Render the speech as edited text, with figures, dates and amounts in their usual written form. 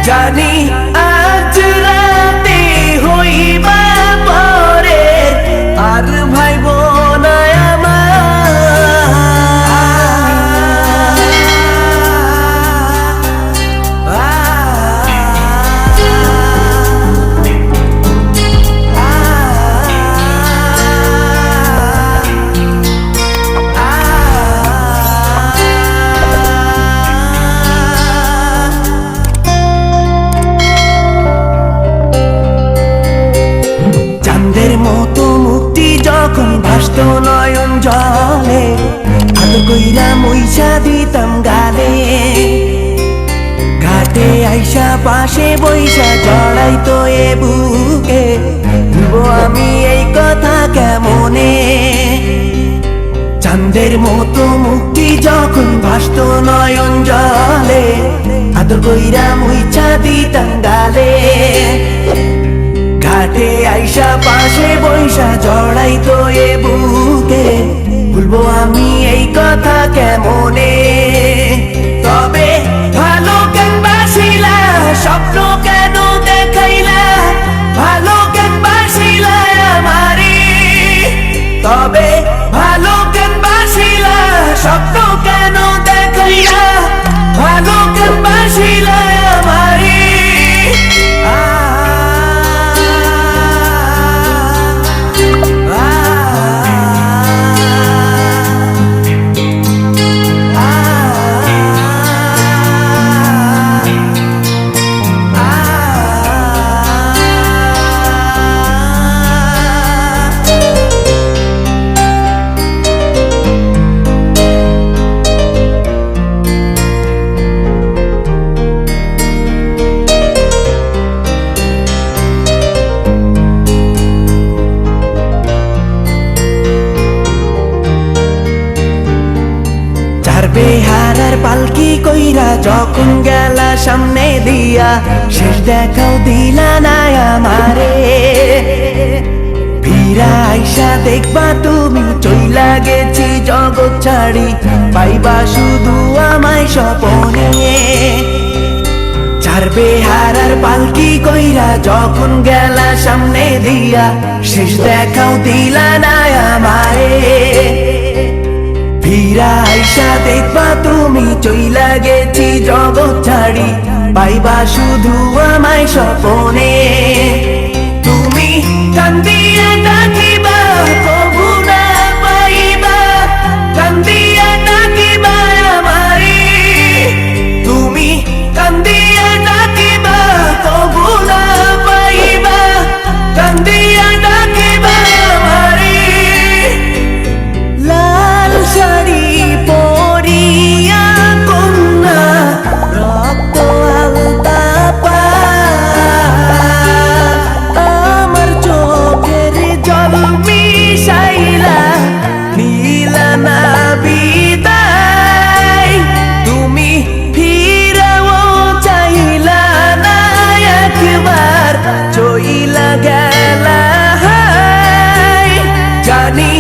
জানি আজ রাতে হইবা পরে আর ভাইব না মতো মুক্তি যখন ভাসত নয়ন জলে আদর কইরা মইসা দিতাম গালে ঘাটে আইসা পাশে বইসা জড়াইতো এ বুকে ভুলবো আমি এই কথা কেমনে চাঁদের মতো মুক্তি যখন ভাসত নয়ন জলে আদর কইরা মইসা দিতাম গালে ঘাটে আইসা পাশে বইসা জড়াইতো এ বুকে ভুলবো আমি এই কথা কেমনে তবে ভালো কেন বাসিলা স্বপ্ন কেন দেখাইলা ভালো কেন বাসিলা আমারে তবে ভালো কেন বাসিলা স্বপ্ন কেন দেখাইলা ভালো কেন বাসিলা আমারে বেহারার পালকি কইরা যখন গেলা সামনে দিয়া শেষ দেখাও দিলা না আমারে ফিরা আইসা দেখবা তুমি চইলা গেছি জগৎ ছাড়ি পাইবা শুধু আমায় স্বপনে চার বেহারার পালকি কইরা যখন গেলা সামনে দিয়া শেষ দেখাও দিলা না আমারে ফিরা আইসা দেখবা তুমি চইলা গেছি জগৎ ছাড়ি পাইবা শুধু আমায় স্বপনে তুমি কান্দিয়া ডাকিবা কবু না পাইবা কান্দিয়া ডাকিবা আমারে তুমি কান্দিয়া ডাকিবা কবু না পাইবা কান্দিয়া ডাকিবা আমারে লাল শাড়ি পরিয়া কন্যা রক্ত আলতা পা আমার চোখের জল মিশাইলা নীলা না বিদায় তুমি ফিরাও চাইলা না একবার চইলা গেলা জানি